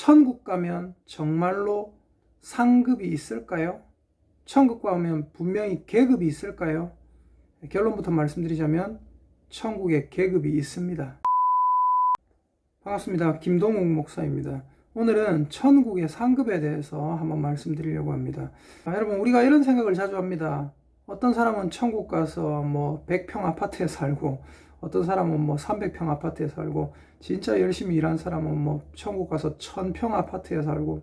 천국 가면 정말로 상급이 있을까요? 천국 가면 분명히 계급이 있을까요? 결론부터 말씀드리자면 천국에 계급이 있습니다. 반갑습니다. 김동욱 목사입니다. 오늘은 천국의 상급에 대해서 한번 말씀드리려고 합니다. 여러분, 우리가 이런 생각을 자주 합니다. 어떤 사람은 천국 가서 100평 아파트에 살고, 어떤 사람은 300평 아파트에 살고, 진짜 열심히 일한 사람은 천국 가서 1000평 아파트에 살고,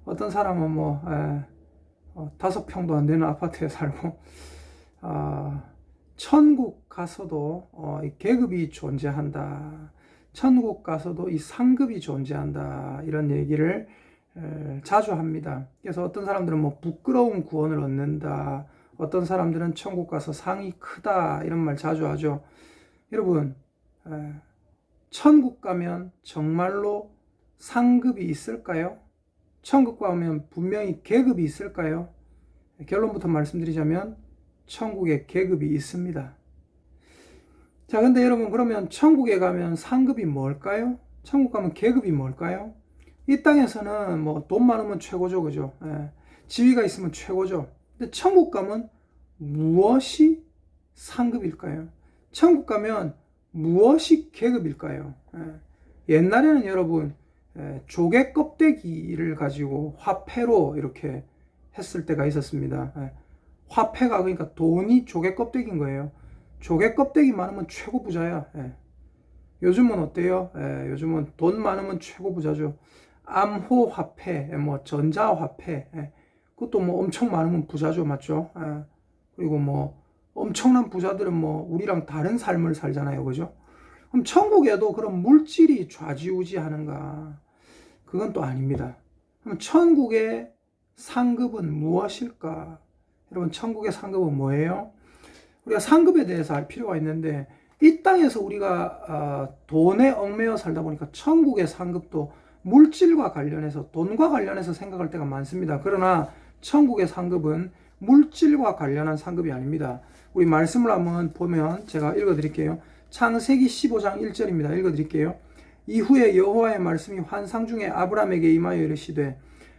어떤 사람은 5평도 안 되는 아파트에 살고, 천국 가서도 이 계급이 존재한다. 천국 가서도 이 상급이 존재한다. 이런 얘기를 자주 합니다. 그래서 어떤 사람들은 부끄러운 구원을 얻는다. 어떤 사람들은 천국 가서 상이 크다. 이런 말 자주 하죠. 여러분, 천국 가면 정말로 상급이 있을까요? 천국 가면 분명히 계급이 있을까요? 결론부터 말씀드리자면 천국에 계급이 있습니다. 자, 근데 여러분, 그러면 천국에 가면 상급이 뭘까요? 천국 가면 계급이 뭘까요? 이 땅에서는 돈 많으면 최고죠, 그죠? 지위가 있으면 최고죠. 근데 천국 가면 무엇이 상급일까요? 천국 가면 무엇이 계급일까요? 옛날에는 여러분, 조개 껍데기를 가지고 화폐로 이렇게 했을 때가 있었습니다. 화폐가 그러니까 돈이 조개 껍데기인 거예요. 조개 껍데기 많으면 최고 부자야. 요즘은 어때요? 요즘은 돈 많으면 최고 부자죠. 암호화폐, 전자화폐, 그것도 엄청 많으면 부자죠, 맞죠? 그리고 엄청난 부자들은 우리랑 다른 삶을 살잖아요, 그죠? 그럼 천국에도 그런 물질이 좌지우지하는가? 그건 또 아닙니다. 그럼 천국의 상급은 무엇일까? 여러분, 천국의 상급은 뭐예요? 우리가 상급에 대해서 알 필요가 있는데, 이 땅에서 우리가 돈에 얽매여 살다 보니까 천국의 상급도 물질과 관련해서, 돈과 관련해서 생각할 때가 많습니다. 그러나 천국의 상급은 물질과 관련한 상급이 아닙니다. 우리 말씀을 한번 보면 제가 읽어드릴게요. 창세기 15장 1절입니다. 읽어드릴게요. 이후에 여호와의 말씀이 환상 중에 아브람에게 임하여 이르시되,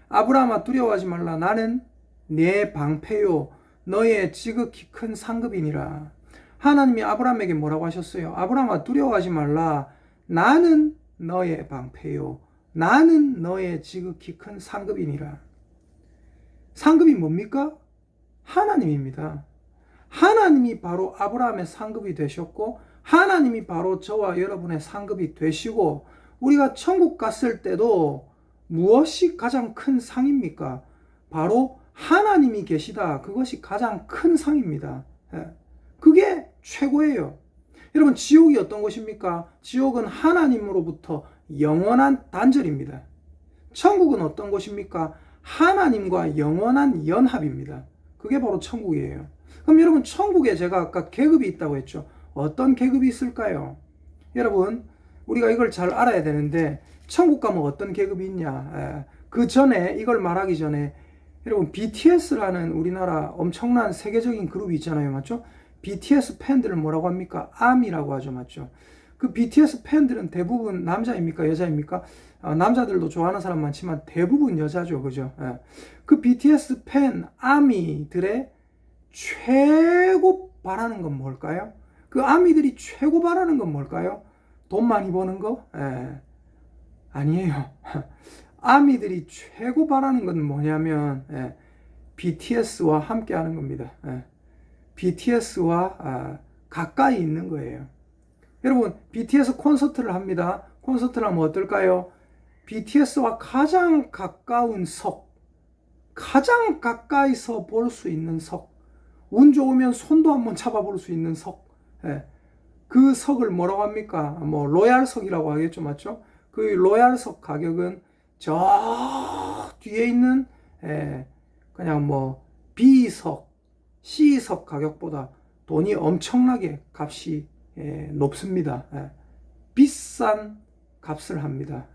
아브람아, 두려워하지 말라. 나는 네 방패요 너의 지극히 큰 상급이니라. 하나님이 아브람에게 뭐라고 하셨어요? 아브람아, 두려워하지 말라. 나는 너의 방패요 나는 너의 지극히 큰 상급이니라. 상급이 뭡니까? 하나님입니다. 하나님이 바로 아브라함의 상급이 되셨고, 하나님이 바로 저와 여러분의 상급이 되시고, 우리가 천국 갔을 때도 무엇이 가장 큰 상입니까? 바로 하나님이 계시다. 그것이 가장 큰 상입니다. 그게 최고예요. 여러분, 지옥이 어떤 것입니까? 지옥은 하나님으로부터 영원한 단절입니다. 천국은 어떤 곳입니까? 하나님과 영원한 연합입니다. 그게 바로 천국이에요. 그럼 여러분, 천국에 제가 아까 계급이 있다고 했죠. 어떤 계급이 있을까요? 여러분, 우리가 이걸 잘 알아야 되는데, 천국 가면 어떤 계급이 있냐? 그 전에, 이걸 말하기 전에 여러분, BTS라는 우리나라 엄청난 세계적인 그룹이 있잖아요, 맞죠? BTS 팬들을 뭐라고 합니까? 아미라고 하죠, 맞죠? 그 BTS 팬들은 대부분 남자입니까? 여자입니까? 남자들도 좋아하는 사람 많지만 대부분 여자죠, 그죠? 그 BTS 팬 아미들의 최고 바라는 건 뭘까요? 그 아미들이 최고 바라는 건 뭘까요? 돈 많이 버는 거? 아니에요. 아미들이 최고 바라는 건 뭐냐면 BTS와 함께 하는 겁니다. BTS와 가까이 있는 거예요. 여러분, BTS 콘서트를 합니다. 콘서트를 하면 어떨까요? BTS와 가장 가까운 석, 가장 가까이서 볼 수 있는 석, 운 좋으면 손도 한번 잡아볼 수 있는 석, 그 석을 뭐라고 합니까? 로얄석이라고 하겠죠, 맞죠? 그 로얄석 가격은 저 뒤에 있는 그냥 B석, C석 가격보다 돈이 엄청나게 값이 높습니다. 비싼 값을 합니다.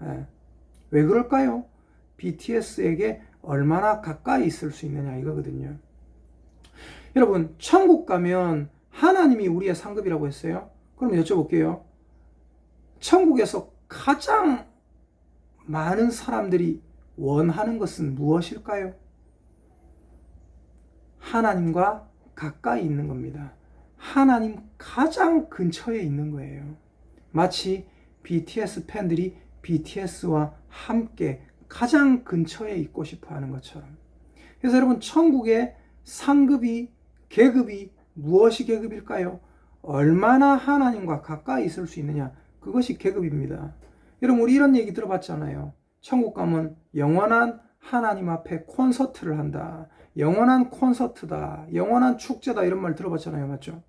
왜 그럴까요? BTS에게 얼마나 가까이 있을 수 있느냐 이거거든요. 여러분, 천국 가면 하나님이 우리의 상급이라고 했어요. 그럼 여쭤볼게요. 천국에서 가장 많은 사람들이 원하는 것은 무엇일까요? 하나님과 가까이 있는 겁니다. 하나님 가장 근처에 있는 거예요. 마치 BTS 팬들이 BTS와 함께 가장 근처에 있고 싶어 하는 것처럼. 그래서 여러분, 천국의 상급이, 계급이 무엇이 계급일까요? 얼마나 하나님과 가까이 있을 수 있느냐, 그것이 계급입니다. 여러분, 우리 이런 얘기 들어봤잖아요. 천국 가면 영원한 하나님 앞에 콘서트를 한다, 영원한 콘서트다, 영원한 축제다, 이런 말 들어봤잖아요. 맞죠?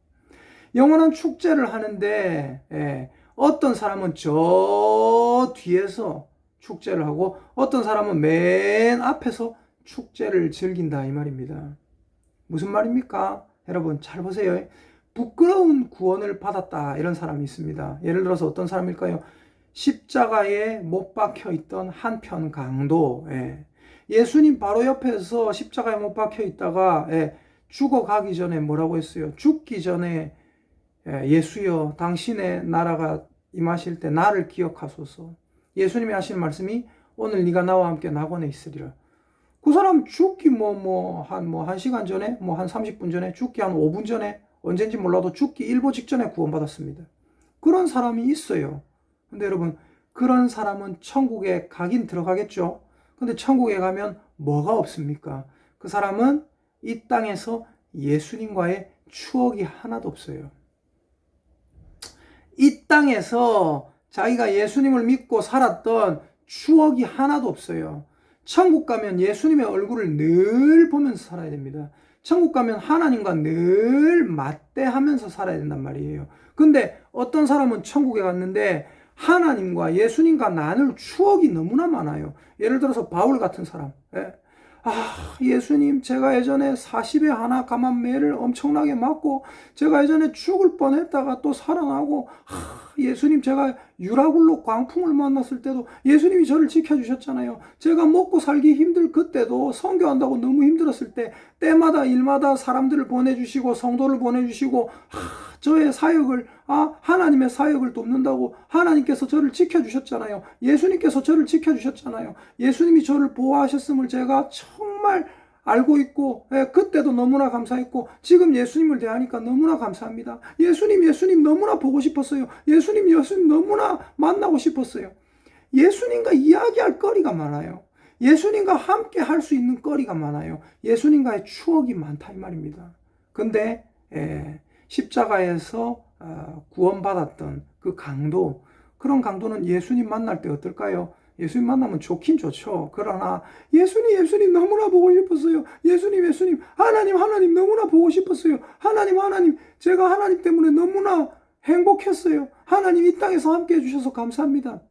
영원한 축제를 하는데 어떤 사람은 저 뒤에서 축제를 하고 어떤 사람은 맨 앞에서 축제를 즐긴다, 이 말입니다. 무슨 말입니까? 여러분 잘 보세요. 부끄러운 구원을 받았다, 이런 사람이 있습니다. 예를 들어서 어떤 사람일까요? 십자가에 못 박혀 있던 한편 강도, 예수님 바로 옆에서 십자가에 못 박혀 있다가 죽어가기 전에 뭐라고 했어요? 죽기 전에 예수여, 당신의 나라가 임하실 때 나를 기억하소서. 예수님이 하신 말씀이 오늘 네가 나와 함께 낙원에 있으리라. 그 사람 죽기 한 시간 전에, 한 30분 전에, 죽기 한 5분 전에, 언젠지 몰라도 죽기 일보 직전에 구원받았습니다. 그런 사람이 있어요. 근데 여러분, 그런 사람은 천국에 가긴 들어가겠죠. 근데 천국에 가면 뭐가 없습니까? 그 사람은 이 땅에서 예수님과의 추억이 하나도 없어요. 이 땅에서 자기가 예수님을 믿고 살았던 추억이 하나도 없어요. 천국 가면 예수님의 얼굴을 늘 보면서 살아야 됩니다. 천국 가면 하나님과 늘 맞대하면서 살아야 된단 말이에요. 근데 어떤 사람은 천국에 갔는데 하나님과 예수님과 나눌 추억이 너무나 많아요. 예를 들어서 바울 같은 사람. 예수님, 제가 예전에 40에 하나 감한 매를 엄청나게 맞고 제가 예전에 죽을 뻔했다가 또 살아나고, 예수님, 제가 유라굴로 광풍을 만났을 때도 예수님이 저를 지켜주셨잖아요. 제가 먹고 살기 힘들 그때도 선교한다고 너무 힘들었을 때 때마다 일마다 사람들을 보내주시고 성도를 보내주시고 저의 사역을, 하나님의 사역을 돕는다고 하나님께서 저를 지켜주셨잖아요. 예수님께서 저를 지켜주셨잖아요. 예수님이 저를 보호하셨음을 제가 정말 알고 있고, 그때도 너무나 감사했고, 지금 예수님을 대하니까 너무나 감사합니다. 예수님 너무나 보고 싶었어요. 예수님 너무나 만나고 싶었어요. 예수님과 이야기할 거리가 많아요. 예수님과 함께 할 수 있는 거리가 많아요. 예수님과의 추억이 많다, 이 말입니다. 근데 십자가에서 구원받았던 그 강도, 그런 강도는 예수님 만날 때 어떨까요? 예수님 만나면 좋긴 좋죠. 그러나 예수님 너무나 보고 싶었어요. 예수님 하나님 너무나 보고 싶었어요. 하나님 제가 하나님 때문에 너무나 행복했어요. 하나님 이 땅에서 함께 해주셔서 감사합니다.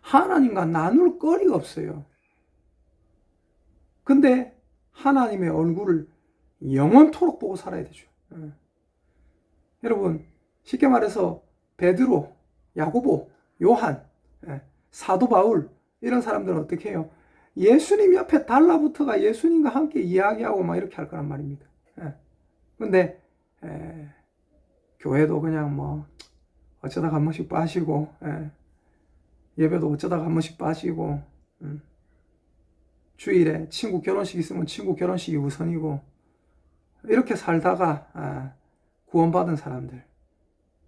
하나님과 나눌 거리가 없어요. 근데 하나님의 얼굴을 영원토록 보고 살아야 되죠. 여러분, 쉽게 말해서 베드로, 야고보, 요한, 사도 바울, 이런 사람들은 어떻게 해요? 예수님 옆에 달라붙어가 예수님과 함께 이야기하고 막 이렇게 할 거란 말입니다. 근데 교회도 그냥 어쩌다가 한 번씩 빠지고, 예배도 어쩌다가 한 번씩 빠지고, 주일에 친구 결혼식 있으면 친구 결혼식이 우선이고, 이렇게 살다가 구원받은 사람들,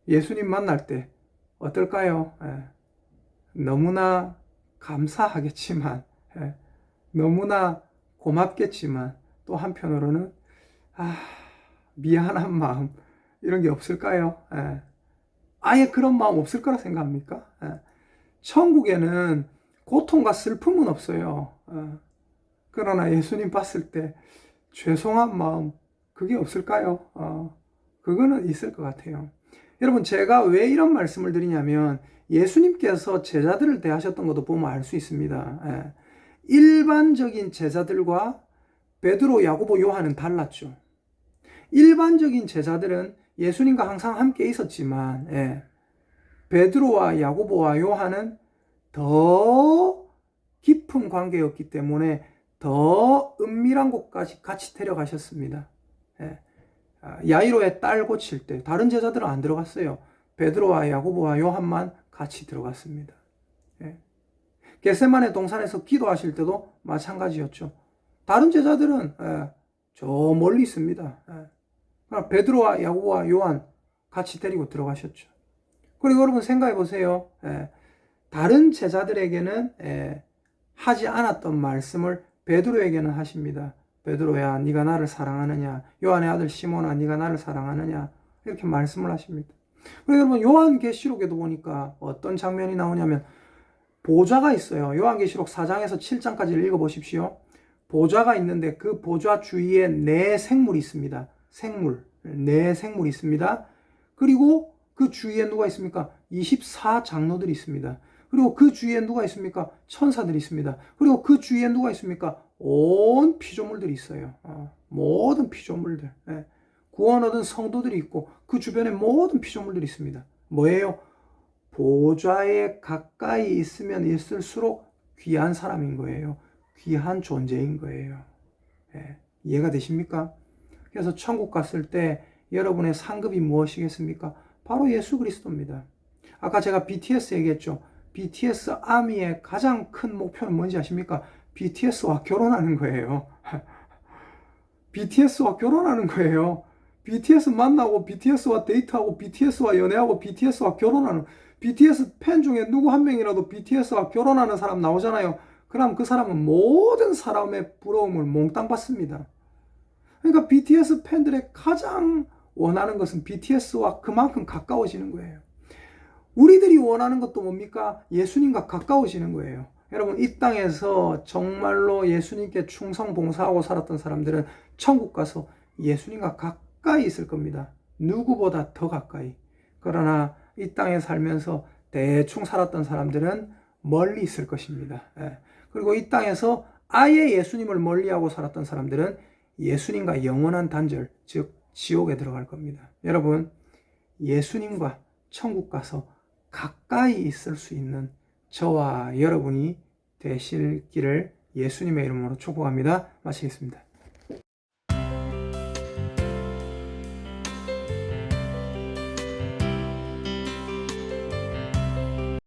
예수님 만날 때 어떨까요? 너무나 감사하겠지만, 너무나 고맙겠지만, 또 한편으로는 미안한 마음, 이런 게 없을까요? 아예 그런 마음 없을 거라 생각합니까? 천국에는 고통과 슬픔은 없어요. 그러나 예수님 봤을 때 죄송한 마음, 그게 없을까요? 그거는 있을 것 같아요. 여러분, 제가 왜 이런 말씀을 드리냐면, 예수님께서 제자들을 대하셨던 것도 보면 알 수 있습니다. 일반적인 제자들과 베드로, 야고보, 요한은 달랐죠. 일반적인 제자들은 예수님과 항상 함께 있었지만, 베드로와 야고보와 요한은 더 깊은 관계였기 때문에 더 은밀한 곳까지 같이 데려가셨습니다. 야이로의 딸 고칠 때 다른 제자들은 안 들어갔어요. 베드로와 야고보와 요한만 같이 들어갔습니다. 겟세마네 동산에서 기도하실 때도 마찬가지였죠. 다른 제자들은 저 멀리 있습니다. 베드로와 야고보와 요한 같이 데리고 들어가셨죠. 그리고 여러분 생각해 보세요. 다른 제자들에게는 하지 않았던 말씀을 베드로에게는 하십니다. 베드로야, 네가 나를 사랑하느냐? 요한의 아들 시몬아, 네가 나를 사랑하느냐? 이렇게 말씀을 하십니다. 그리고 여러분 요한계시록에도 보니까 어떤 장면이 나오냐면 보좌가 있어요. 요한계시록 4장에서 7장까지를 읽어보십시오. 보좌가 있는데 그 보좌 주위에 네 생물이 있습니다. 네 생물이 있습니다. 그리고 그 주위에 누가 있습니까? 24장로들이 있습니다. 그리고 그 주위에 누가 있습니까? 천사들이 있습니다. 그리고 그 주위에 누가 있습니까? 온 피조물들이 있어요. 모든 피조물들. 구원 얻은 성도들이 있고 그 주변에 모든 피조물들이 있습니다. 뭐예요? 보좌에 가까이 있으면 있을수록 귀한 사람인 거예요. 귀한 존재인 거예요. 이해가 되십니까? 그래서 천국 갔을 때 여러분의 상급이 무엇이겠습니까? 바로 예수 그리스도입니다. 아까 제가 BTS 얘기했죠. BTS 아미의 가장 큰 목표는 뭔지 아십니까? BTS와 결혼하는 거예요. BTS와 결혼하는 거예요. BTS 만나고 BTS와 데이트하고 BTS와 연애하고 BTS와 결혼하는, BTS 팬 중에 누구 한 명이라도 BTS와 결혼하는 사람 나오잖아요. 그럼 그 사람은 모든 사람의 부러움을 몽땅 받습니다. 그러니까 BTS 팬들의 가장 원하는 것은 BTS와 그만큼 가까워지는 거예요. 우리들이 원하는 것도 뭡니까? 예수님과 가까워지는 거예요. 여러분, 이 땅에서 정말로 예수님께 충성 봉사하고 살았던 사람들은 천국 가서 예수님과 가까이 있을 겁니다. 누구보다 더 가까이. 그러나 이 땅에 살면서 대충 살았던 사람들은 멀리 있을 것입니다. 그리고 이 땅에서 아예 예수님을 멀리하고 살았던 사람들은 예수님과 영원한 단절, 즉 지옥에 들어갈 겁니다. 여러분, 예수님과 천국 가서 가까이 있을 수 있는 저와 여러분이 되실 길을 예수님의 이름으로 축복합니다. 마치겠습니다.